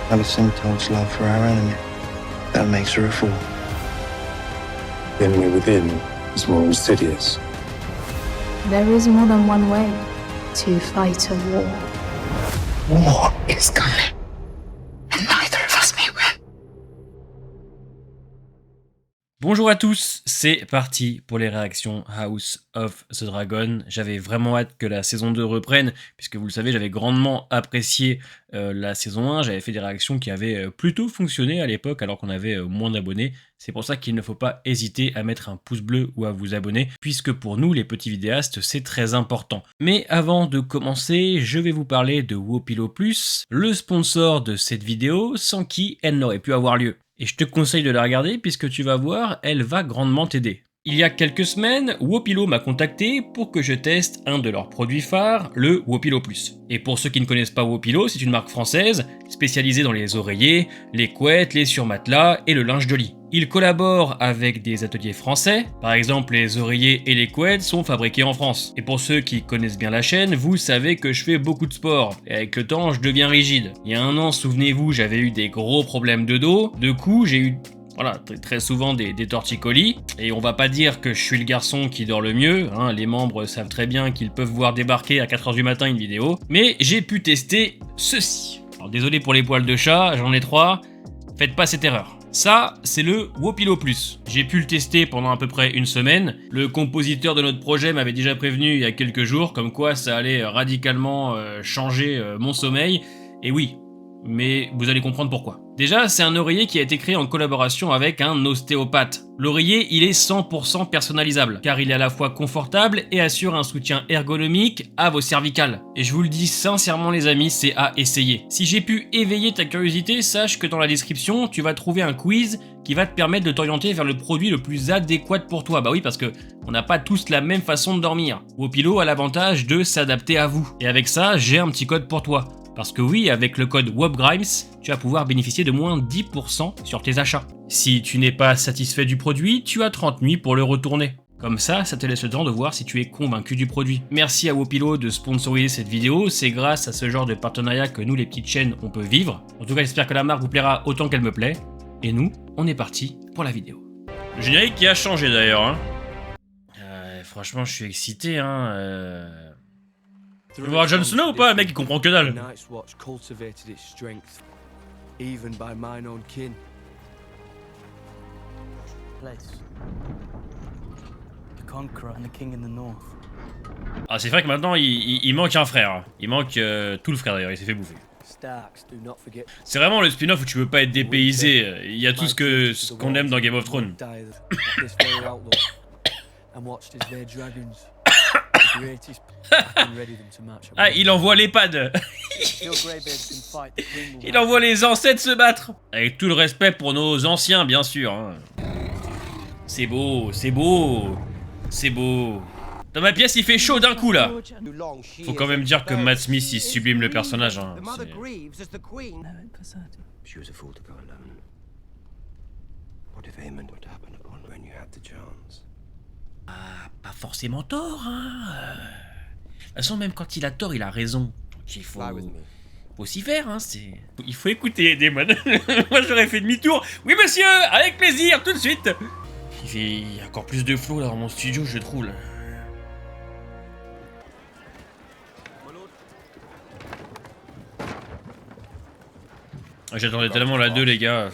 Alicent holds love for our enemy. That makes her a fool. The enemy within is more insidious. There is more than one way to fight a war. War is coming, and neither of us may win. Bonjour à tous, c'est parti pour les réactions House of the Dragon. J'avais vraiment hâte que la saison 2 reprenne, puisque vous le savez, j'avais grandement apprécié la saison 1. J'avais fait des réactions qui avaient plutôt fonctionné à l'époque, alors qu'on avait moins d'abonnés. C'est pour ça qu'il ne faut pas hésiter à mettre un pouce bleu ou à vous abonner, puisque pour nous, les petits vidéastes, c'est très important. Mais avant de commencer, je vais vous parler de Wopilo Plus, le sponsor de cette vidéo, sans qui elle n'aurait pu avoir lieu. Et je te conseille de la regarder puisque tu vas voir, elle va grandement t'aider. Il y a quelques semaines, Wopilo m'a contacté pour que je teste un de leurs produits phares, le Wopilo Plus. Et pour ceux qui ne connaissent pas Wopilo, c'est une marque française spécialisée dans les oreillers, les couettes, les surmatelas et le linge de lit. Ils collaborent avec des ateliers français, par exemple les oreillers et les couettes sont fabriqués en France. Et pour ceux qui connaissent bien la chaîne, vous savez que je fais beaucoup de sport, et avec le temps je deviens rigide. Il y a un an, souvenez-vous, j'avais eu des gros problèmes de dos, de coup j'ai eu très souvent des torticolis, et on va pas dire que je suis le garçon qui dort le mieux, hein, les membres savent très bien qu'ils peuvent voir débarquer à 4h du matin une vidéo, mais j'ai pu tester ceci. Alors désolé pour les poils de chat, j'en ai 3, faites pas cette erreur. Ça, c'est le Wopilo Plus. J'ai pu le tester pendant à peu près une semaine. Le compositeur de notre projet m'avait déjà prévenu il y a quelques jours, comme quoi ça allait radicalement changer mon sommeil. Et oui, mais vous allez comprendre pourquoi. Déjà, c'est un oreiller qui a été créé en collaboration avec un ostéopathe. L'oreiller, il est 100% personnalisable, car il est à la fois confortable et assure un soutien ergonomique à vos cervicales. Et je vous le dis sincèrement les amis, c'est à essayer. Si j'ai pu éveiller ta curiosité, sache que dans la description, tu vas trouver un quiz qui va te permettre de t'orienter vers le produit le plus adéquat pour toi. Bah oui, parce que on n'a pas tous la même façon de dormir. Wopilo a l'avantage de s'adapter à vous. Et avec ça, j'ai un petit code pour toi. Parce que oui, avec le code WOPGRIMES, tu vas pouvoir bénéficier de moins 10% sur tes achats. Si tu n'es pas satisfait du produit, tu as 30 nuits pour le retourner. Comme ça te laisse le temps de voir si tu es convaincu du produit. Merci à Wopilo de sponsoriser cette vidéo, c'est grâce à ce genre de partenariat que nous les petites chaînes on peut vivre. En tout cas j'espère que la marque vous plaira autant qu'elle me plaît. Et nous, on est parti pour la vidéo. Le générique qui a changé d'ailleurs. Hein. Franchement je suis excité. Tu veux voir Jon Snow ou pas? Le mec il comprend que dalle. Ah c'est vrai que maintenant il manque un frère. Il manque tout le frère d'ailleurs, il s'est fait bouffer. C'est vraiment le spin-off où tu veux pas être dépaysé. Il y a tout ce qu'on aime dans Game of Thrones. Ah, il envoie les pads. Il envoie les ancêtres se battre. Avec tout le respect pour nos anciens, bien sûr. Hein. C'est beau, c'est beau. C'est beau. Dans ma pièce, il fait chaud d'un coup, là. Faut quand même dire que Matt Smith, il sublime le personnage. Hein. Ah, pas forcément tort, hein. De toute façon, même quand il a tort, il a raison. Donc il faut s'y faire, hein. Il faut écouter, Damon. Moi, j'aurais fait demi-tour. Oui, monsieur, avec plaisir, tout de suite. Il y a encore plus de flow là dans mon studio, je trouve. Là. J'attendais tellement la 2, les gars.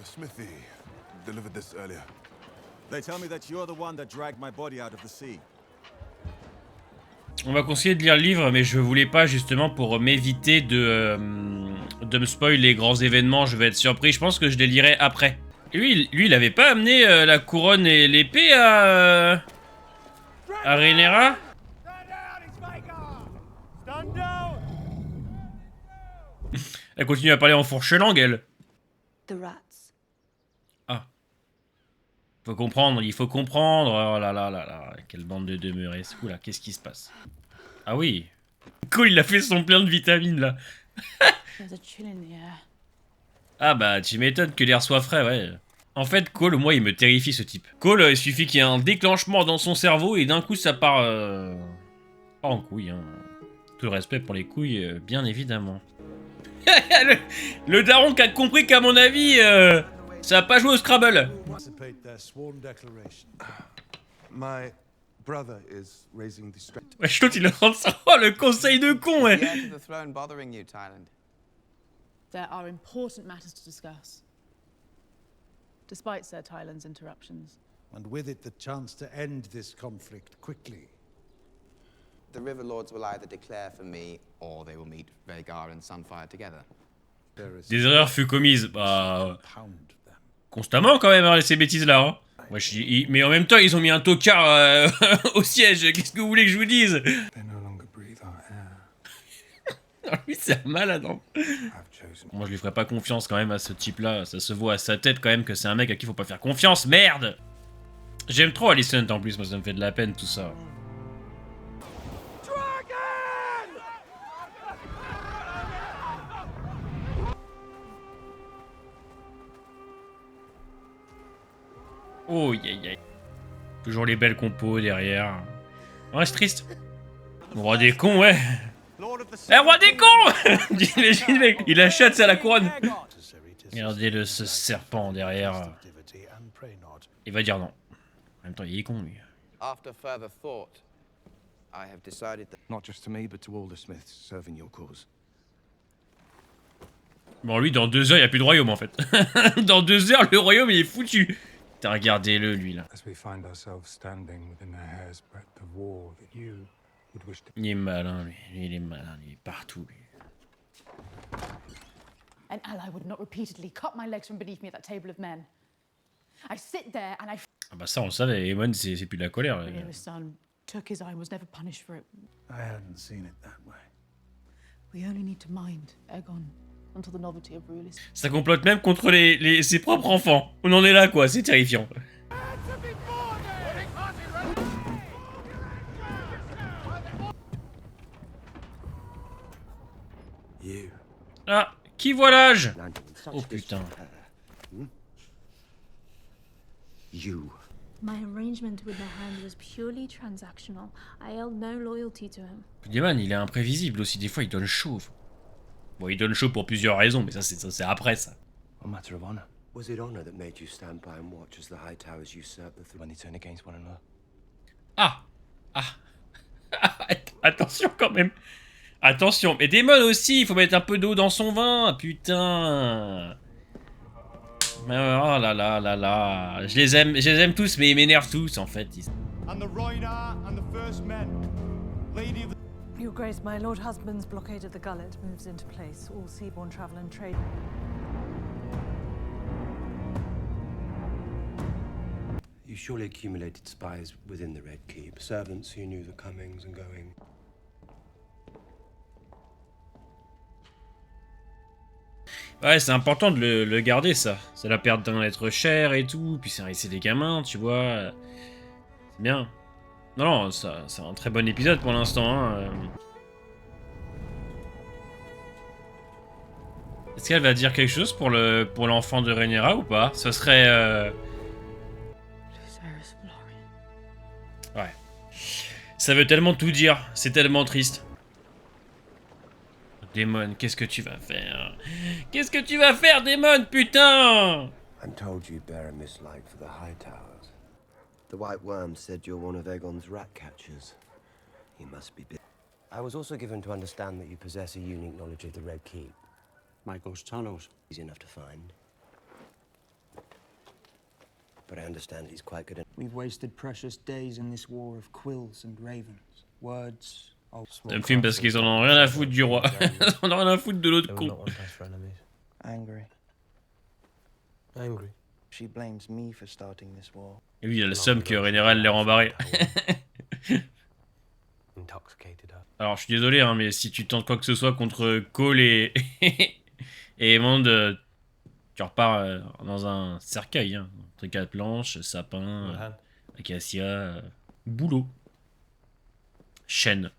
Smithy delivered this earlier. They tell me that you're the one that dragged my body out of the sea. On m'a conseillé de lire le livre, mais je voulais pas justement pour m'éviter de me spoil les grands événements. Je vais être surpris. Je pense que je les lirai après. Et lui, il avait pas amené la couronne et l'épée à Rhaenyra. Elle continue à parler en fourche-langue, elle. Ah. Il faut comprendre. Oh là là là là. Quelle bande de demeurés. Oula, qu'est-ce qui se passe? Ah oui. Cole, il a fait son plein de vitamines, là. Ah bah, tu m'étonnes que l'air soit frais, ouais. En fait, Cole, moi, il me terrifie, ce type. Cole, il suffit qu'il y ait un déclenchement dans son cerveau et d'un coup, ça part... Pas en couille, hein. Tout le respect pour les couilles, bien évidemment. le daron qui a compris qu'à mon avis, ça a pas joué au Scrabble. Anticipate their sworn declaration. My brother is raising the strength. Wesh, l'autre, il est en train de ça. Oh, le conseil de con, ouais. The heir to the throne bothering you, Thailand. There are important matters to discuss. Despite Sir Thailand's interruptions. And with it the chance to end this conflict quickly. The River Lords will either declare for me, or they will meet Vhagar and Sunfire together. There is Des erreurs furent commises. Bah, pound them. constamment quand même, hein, ces bêtises-là. Hein. Wesh, mais en même temps, ils ont mis un tocard au siège. Qu'est-ce que vous voulez que je vous dise? They no longer breathe our air. Lui, c'est un malade. Hein. I've chosen. Moi, je lui ferais pas confiance quand même à ce type-là. Ça se voit à sa tête quand même que c'est un mec à qui faut pas faire confiance. Merde! J'aime trop Alicent en plus, moi ça me fait de la peine tout ça. Oh, aïe aïe. Toujours les belles compos derrière. Ouais, c'est triste. Le roi des cons, ouais. Eh, roi des cons! J'imagine, mec, il achète ça à la couronne. Regardez-le, ce serpent derrière. Il va dire non. En même temps, il est con, lui. After further thought, I have decided that Not just to me, but to all the Smiths serving your cause. Bon, lui, dans 2 heures, il n'y a plus de royaume, en fait. Dans 2 heures, le royaume, il est foutu. Putain, regardez-le, lui, là. As we find ourselves standing within a hair's breadth of war that you would wish to. Il est malin, lui. Lui, il est malin, il est partout, lui. An ally would not repeatedly cut my legs from beneath me at that table of men. I sit there and I Ah bah ça, on le savait. Aemon, c'est plus de la colère. Là. his son took his eye and was never punished for it. I hadn't seen it that way. We only need to mind Aegon until the novelty of rule is. Ça complote même contre ses propres enfants. On en est là, quoi. C'est terrifiant. You. Ah, qui voit l'âge? Oh putain. You. My arrangement with the Hand was purely transactional. I held no loyalty to him. Daemon, il est imprévisible aussi. Des fois, il donne chaud. Bon, il donne chaud pour plusieurs raisons, mais ça, c'est après, ça. A matter of honor. Was it honor that made you stand by and watch as the High Towers usurped the throne? When they turn against one another. Ah. Ah. Attention, quand même. Attention. Mais Daemon aussi, il faut mettre un peu d'eau dans son vin. Putain. Oh là là là là. Je les aime tous, mais ils m'énervent tous, en fait. And the Rhoynar and the First Men, Lady of the Your Grace, my Lord Husband's blockade of the gullet moves into place. All seaborne travel and trade. You surely accumulated spies within the Red Keep, servants who knew the comings and goings. Ouais, c'est important de le garder, ça. C'est la perte d'un être cher et tout. Puis c'est des gamins, tu vois. C'est bien. Non, ça, c'est un très bon épisode pour l'instant. Hein. Est-ce qu'elle va dire quelque chose pour l'enfant de Rhaenyra ou pas? Ce serait... Ouais. Ça veut tellement tout dire. C'est tellement triste. Daemon, qu'est-ce que tu vas faire? Qu'est-ce que tu vas faire, Daemon, putain? I'm told you bear a mislike for the High Towers. The White Worm said you're one of Aegon's rat catchers. You must be. I was also given to understand that you possess a unique knowledge of the Red Keep. Michael's tunnels. Easy enough to find. But I understand he's quite good at... We've wasted precious days in this war of quills and ravens. Words... Ça me filme parce qu'ils en ont rien à foutre du roi. Ils en ont rien à foutre de l'autre con. Angry. She blames me for starting this war. Et lui, il a le seum que Rhaenyra l'ait rembarré. Alors, je suis désolé, hein, mais si tu tentes quoi que ce soit contre Cole et Aemond, tu repars dans un cercueil. Hein. Truc à planche, sapin, acacia, boulot, chêne.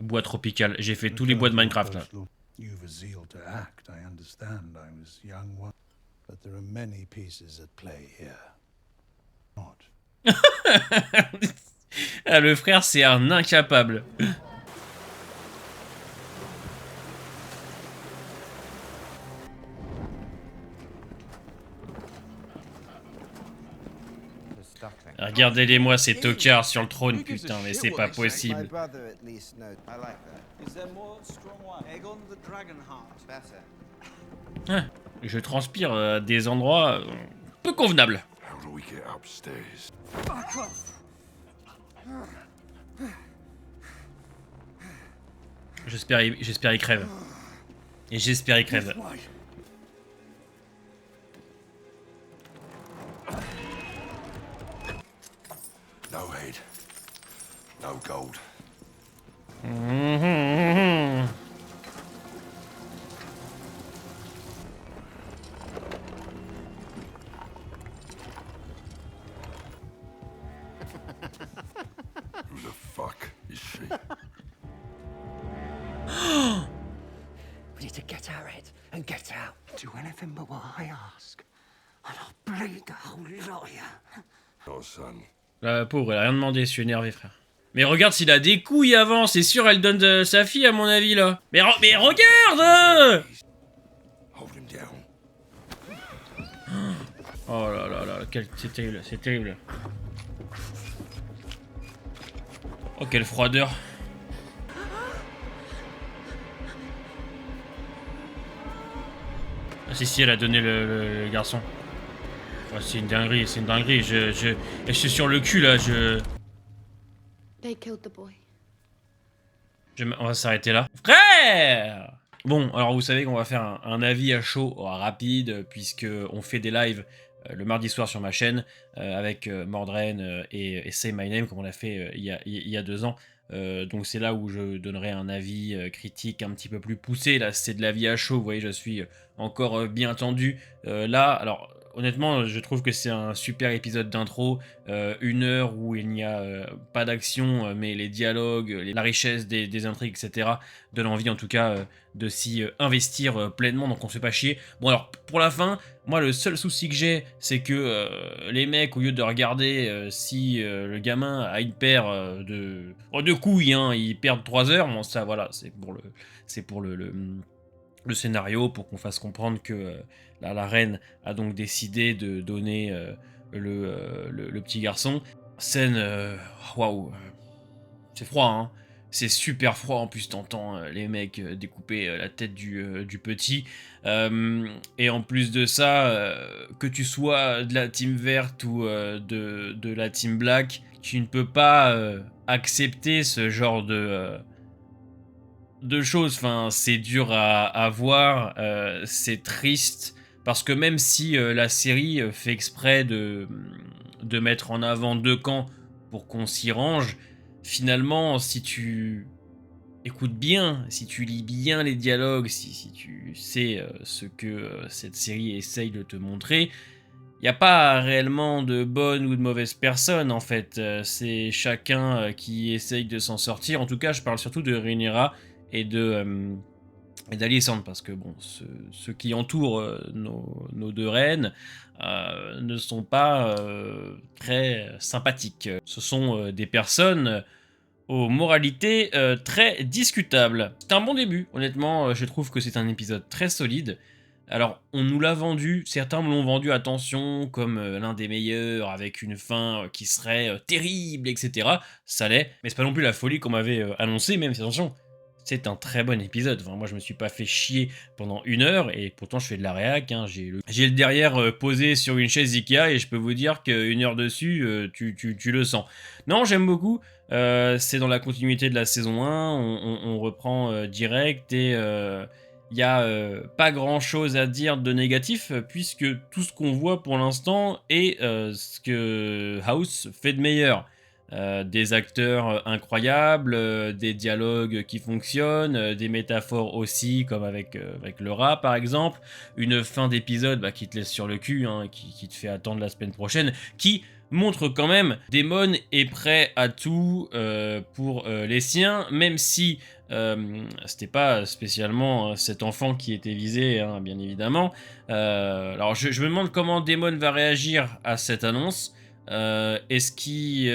Bois tropical. J'ai fait tous les bois de Minecraft là. You've a zeal to act, I understand. I was young once, but there are many pieces at play here. Not. Ah, le frère, c'est un incapable. Regardez-les-moi ces tocards sur le trône, putain, mais c'est pas possible. Ah, je transpire à des endroits peu convenables. J'espère il crève. Et j'espère il crève. No head. No gold. Who the fuck is she? We need to get our head and get out. Do anything but what I ask. And I'll bleed the whole lot of you. Your son. La pauvre, elle a rien demandé, je suis énervé, frère. Mais regarde s'il a des couilles avant, c'est sûr, elle donne sa fille, à mon avis, là. Mais regarde! Hold him down. Oh là là là, c'est terrible, c'est terrible. Oh, quelle froideur. Ah si, elle a donné le garçon. Oh, c'est une dinguerie, c'est une dinguerie. Je suis sur le cul, là, They killed the boy. On va s'arrêter là. Frère! Bon, alors vous savez qu'on va faire un avis à chaud rapide, puisque on fait des lives le mardi soir sur ma chaîne, avec Mordren et Say My Name, comme on l'a fait il y a 2 ans. Donc c'est là où je donnerai un avis critique un petit peu plus poussé. Là, c'est de l'avis à chaud, vous voyez, je suis encore bien tendu. Là, alors... Honnêtement, je trouve que c'est un super épisode d'intro, 1 heure où il n'y a pas d'action, mais les dialogues, la richesse des intrigues, etc. donnent envie en tout cas de s'y investir pleinement, donc on se fait pas chier. Bon alors, pour la fin, moi le seul souci que j'ai, c'est que les mecs, au lieu de regarder si le gamin a une paire de couilles, hein, ils perdent 3 heures, bon ça voilà, c'est pour le scénario, pour qu'on fasse comprendre que la reine a donc décidé de donner le petit garçon. Scène, waouh, c'est froid, hein. C'est super froid, en plus t'entends les mecs découper la tête du petit. Et en plus de ça, que tu sois de la team verte ou de la team black, tu ne peux pas accepter ce genre de choses. Enfin, c'est dur à voir, c'est triste. Parce que même si la série fait exprès de mettre en avant 2 camps pour qu'on s'y range, finalement, si tu écoutes bien, si tu lis bien les dialogues, si tu sais ce que cette série essaye de te montrer, il n'y a pas réellement de bonnes ou de mauvaises personnes, en fait. C'est chacun qui essaye de s'en sortir. En tout cas, je parle surtout de Rhaenyra et d'Alicent, parce que bon, ceux qui entourent nos 2 reines ne sont pas très sympathiques. Ce sont des personnes aux moralités très discutables. C'est un bon début, honnêtement, je trouve que c'est un épisode très solide. Alors, on nous l'a vendu, certains me l'ont vendu, attention, comme l'un des meilleurs, avec une fin qui serait terrible, etc. Ça l'est, mais c'est pas non plus la folie qu'on m'avait annoncé, même si attention, c'est un très bon épisode. Enfin, moi, je me suis pas fait chier pendant 1 heure, et pourtant, je fais de la réac. Hein. J'ai le derrière posé sur une chaise Ikea, et je peux vous dire qu'1 heure dessus, tu le sens. Non, j'aime beaucoup. C'est dans la continuité de la saison 1. On reprend direct, et il n'y a pas grand-chose à dire de négatif, puisque tout ce qu'on voit pour l'instant est ce que House fait de meilleur. Des acteurs incroyables, des dialogues qui fonctionnent, des métaphores aussi, comme avec le rat par exemple, une fin d'épisode qui te laisse sur le cul, hein, qui te fait attendre la semaine prochaine, qui montre quand même Daemon est prêt à tout pour les siens, même si c'était pas spécialement cet enfant qui était visé, hein, bien évidemment. Alors je me demande comment Daemon va réagir à cette annonce. Est-ce qu'il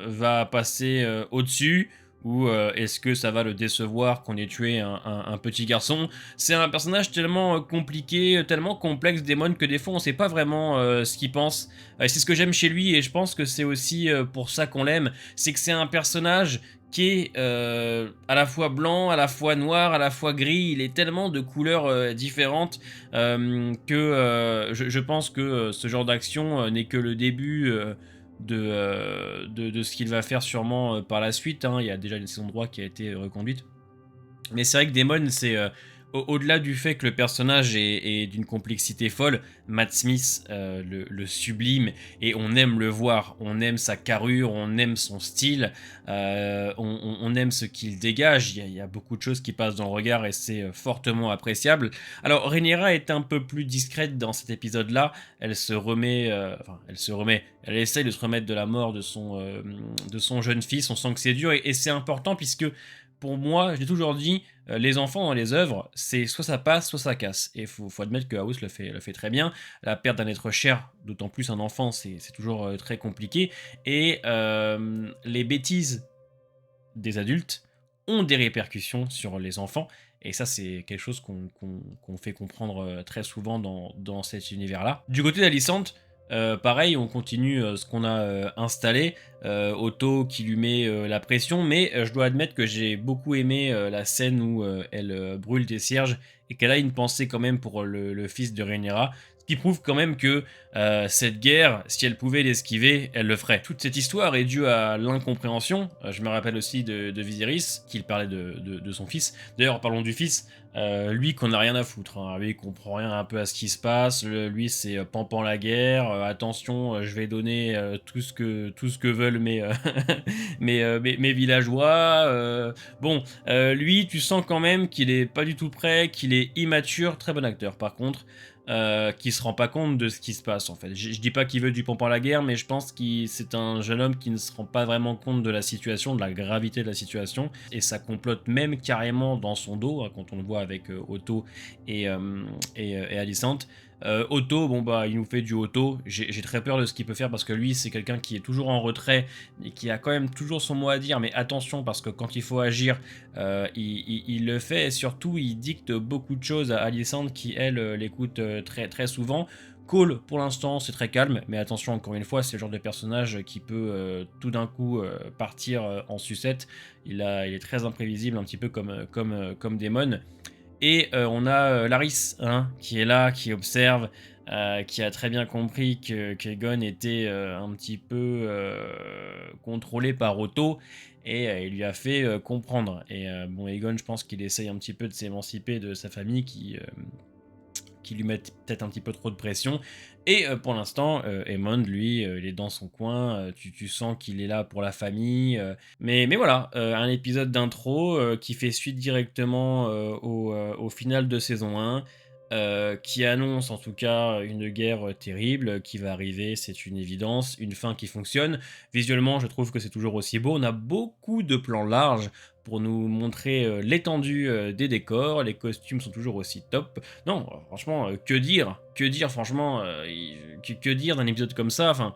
va passer au-dessus, ou est-ce que ça va le décevoir qu'on ait tué un petit garçon? C'est un personnage tellement compliqué, tellement complexe, Daemon, que des fois on sait pas vraiment ce qu'il pense. C'est ce que j'aime chez lui, et je pense que c'est aussi pour ça qu'on l'aime, c'est que c'est un personnage qui est à la fois blanc, à la fois noir, à la fois gris. Il est tellement de couleurs différentes que je pense que ce genre d'action n'est que le début de ce qu'il va faire sûrement par la suite, hein. Il y a déjà une saison 3 qui a été reconduite. Mais c'est vrai que Daemon, c'est au-delà du fait que le personnage est d'une complexité folle, Matt Smith le sublime, et on aime le voir, on aime sa carrure, on aime son style, on aime ce qu'il dégage. Il y a beaucoup de choses qui passent dans le regard et c'est fortement appréciable. Alors Rhaenyra est un peu plus discrète dans cet épisode-là, elle essaye de se remettre de la mort de son jeune fils. On sent que c'est dur, et c'est important puisque pour moi, je l'ai toujours dit, les enfants dans les œuvres, c'est soit ça passe, soit ça casse. Et faut admettre que House le fait très bien. La perte d'un être cher, d'autant plus un enfant, c'est toujours très compliqué. Et les bêtises des adultes ont des répercussions sur les enfants. Et ça, c'est quelque chose qu'on fait comprendre très souvent dans cet univers-là. Du côté d'Alicente, pareil, on continue ce qu'on a installé. Otto qui lui met la pression, mais je dois admettre que j'ai beaucoup aimé la scène où elle brûle des cierges et qu'elle a une pensée quand même pour le fils de Rhaenyra. Ce qui prouve quand même que cette guerre, si elle pouvait l'esquiver, elle le ferait. Toute cette histoire est due à l'incompréhension. Je me rappelle aussi de Viserys, qu'il parlait de son fils. D'ailleurs, parlons du fils. Lui qu'on n'a rien à foutre, hein. Lui il comprend rien un peu à ce qui se passe. Lui c'est pampan la guerre, attention, je vais donner tout ce que veulent mes villageois. Bon, lui tu sens quand même qu'il est pas du tout prêt, qu'il est immature. Très bon acteur par contre, qui se rend pas compte de ce qui se passe en fait. Je dis pas qu'il veut du pampan la guerre, mais je pense que c'est un jeune homme qui ne se rend pas vraiment compte de la situation, de la gravité de la situation, et ça complote même carrément dans son dos, hein, quand on le voit avec Otto et Alicente. Otto, bon bah il nous fait du Otto, j'ai très peur de ce qu'il peut faire parce que lui c'est quelqu'un qui est toujours en retrait et qui a quand même toujours son mot à dire, mais attention parce que quand il faut agir, il le fait, et surtout il dicte beaucoup de choses à Alicente qui elle l'écoute très très souvent. Cole pour l'instant c'est très calme, mais attention encore une fois c'est le genre de personnage qui peut tout d'un coup partir en sucette. Il est très imprévisible, un petit peu comme Daemon. Et on a Larys, hein, qui est là, qui observe, qui a très bien compris que Aegon était un petit peu contrôlé par Otto, et il lui a fait comprendre. Et bon, Aegon, je pense qu'il essaye un petit peu de s'émanciper de sa famille qui lui met peut-être un petit peu trop de pression. Et pour l'instant, Aemond, lui, il est dans son coin, tu sens qu'il est là pour la famille. Mais voilà, un épisode d'intro qui fait suite directement au final de saison 1, qui annonce en tout cas une guerre terrible qui va arriver, c'est une évidence, une fin qui fonctionne. Visuellement, je trouve que c'est toujours aussi beau, on a beaucoup de plans larges pour nous montrer l'étendue des décors, les costumes sont toujours aussi top. Non, franchement, que dire franchement, que dire d'un épisode comme ça, enfin...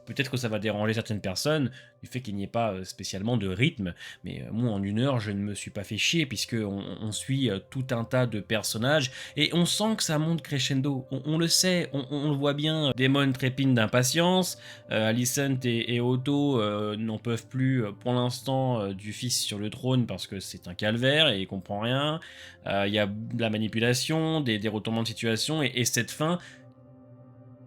Peut-être que ça va déranger certaines personnes du fait qu'il n'y ait pas spécialement de rythme, mais moi en 1 heure je ne me suis pas fait chier puisque on suit tout un tas de personnages et on sent que ça monte crescendo, on le sait, on le voit bien. Daemon trépine d'impatience, Alicent et Otto n'en peuvent plus pour l'instant du fils sur le trône parce que c'est un calvaire et il comprend rien. Il y a de la manipulation, des retournements de situation et cette fin.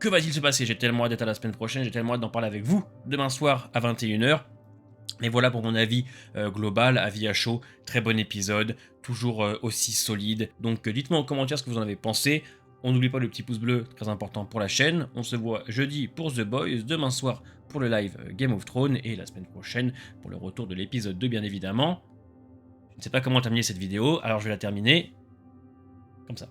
Que va-t-il se passer? J'ai tellement hâte d'être à la semaine prochaine, j'ai tellement hâte d'en parler avec vous demain soir à 21 h. Et voilà pour mon avis global, avis à chaud, très bon épisode, toujours aussi solide. Donc dites-moi en commentaire ce que vous en avez pensé. On n'oublie pas le petit pouce bleu, très important pour la chaîne. On se voit jeudi pour The Boys, demain soir pour le live Game of Thrones et la semaine prochaine pour le retour de l'épisode 2 bien évidemment. Je ne sais pas comment terminer cette vidéo, alors je vais la terminer comme ça.